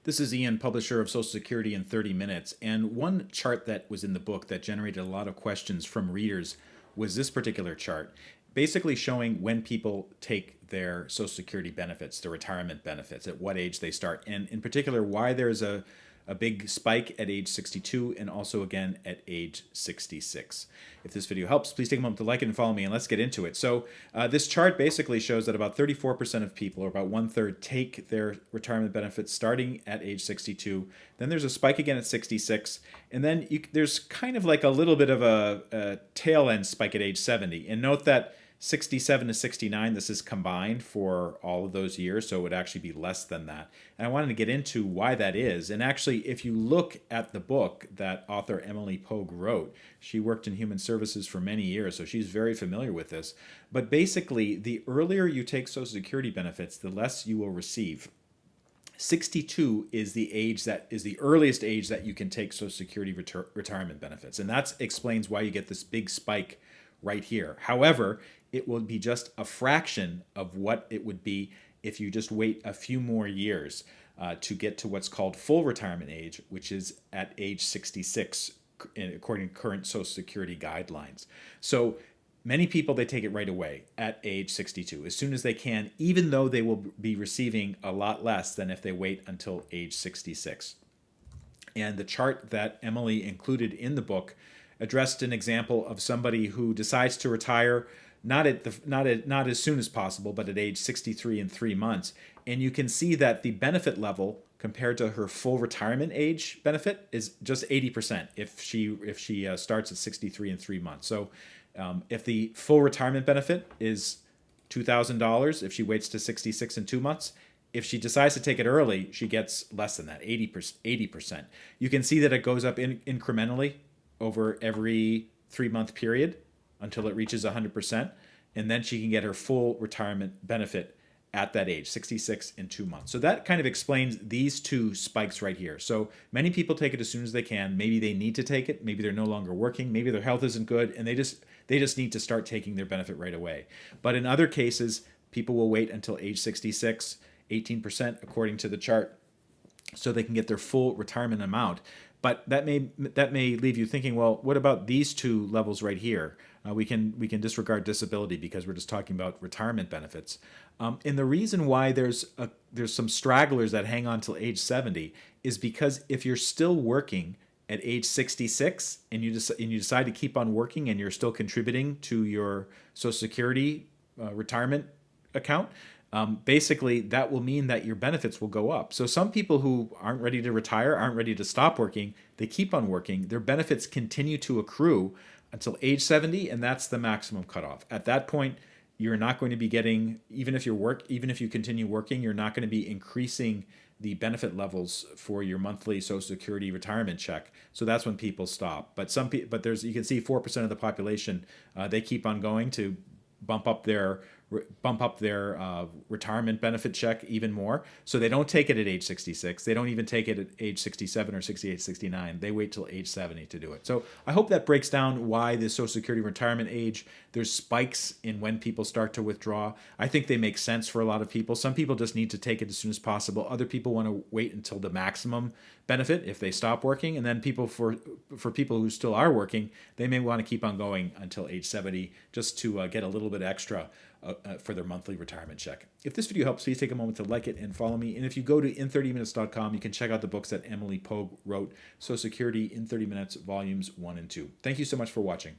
This is Ian, publisher of Social Security in 30 Minutes, and one chart that was in the book that generated a lot of questions from readers was this particular chart, basically showing when people take their Social Security benefits, their retirement benefits, at what age they start, and in particular why there's a big spike at age 62 and also again at age 66. If this video helps, please take a moment to like it and follow me, and let's get into it. So this chart basically shows that about 34% of people, or about 1/3, take their retirement benefits starting at age 62. Then there's a spike again at 66, and then there's kind of like a little bit of a tail end spike at age 70. And note that 67 to 69, this is combined for all of those years, so it would actually be less than that. And I wanted to get into why that is. And actually, if you look at the book that author Emily Pogue wrote, she worked in human services for many years, so she's very familiar with this. But basically, the earlier you take Social Security benefits, the less you will receive. 62 is the age that is the earliest age that you can take Social Security retirement benefits. And that explains why you get this big spike right here. However, it will be just a fraction of what it would be if you just wait a few more years to get to what's called full retirement age, which is at age 66, according to current Social Security guidelines. So many people, they take it right away at age 62, as soon as they can, even though they will be receiving a lot less than if they wait until age 66. And the chart that Emily included in the book addressed an example of somebody who decides to retire not as soon as possible, but at age 63 and 3 months. And you can see that the benefit level compared to her full retirement age benefit is just 80% if she starts at 63 and 3 months. So if the full retirement benefit is $2,000, if she waits to 66 and 2 months, if she decides to take it early, she gets less than that, 80%. You can see that it goes up incrementally over every 3-month period until it reaches 100%, and then she can get her full retirement benefit at that age, 66 and 2 months. So that kind of explains these two spikes right here. So many people take it as soon as they can. Maybe they need to take it. Maybe they're no longer working. Maybe their health isn't good, and they just need to start taking their benefit right away. But in other cases, people will wait until age 66, 18% according to the chart, so they can get their full retirement amount. But that may leave you thinking, well, what about these two levels right here? We can disregard disability because we're just talking about retirement benefits. And the reason why there's some stragglers that hang on till age 70 is because if you're still working at age 66 and you decide to keep on working and you're still contributing to your Social Security retirement account, basically that will mean that your benefits will go up. So some people who aren't ready to retire, aren't ready to stop working, they keep on working. Their benefits continue to accrue until age 70, and that's the maximum cutoff. At that point, you're not going to be getting, even if you continue working, you're not going to be increasing the benefit levels for your monthly Social Security retirement check. So that's when people stop. But you can see 4% of the population, they keep on going to bump up their retirement benefit check even more. So they don't take it at age 66. They don't even take it at age 67 or 68, 69. They wait till age 70 to do it. So I hope that breaks down why the Social Security retirement age, there's spikes in when people start to withdraw. I think they make sense for a lot of people. Some people just need to take it as soon as possible. Other people want to wait until the maximum benefit if they stop working. And then for people who still are working, they may want to keep on going until age 70 just to get a little bit extra for their monthly retirement check. If this video helps, please take a moment to like it and follow me. And if you go to in30minutes.com, you can check out the books that Emily Pogue wrote, Social Security in 30 Minutes, Volumes 1 and 2. Thank you so much for watching.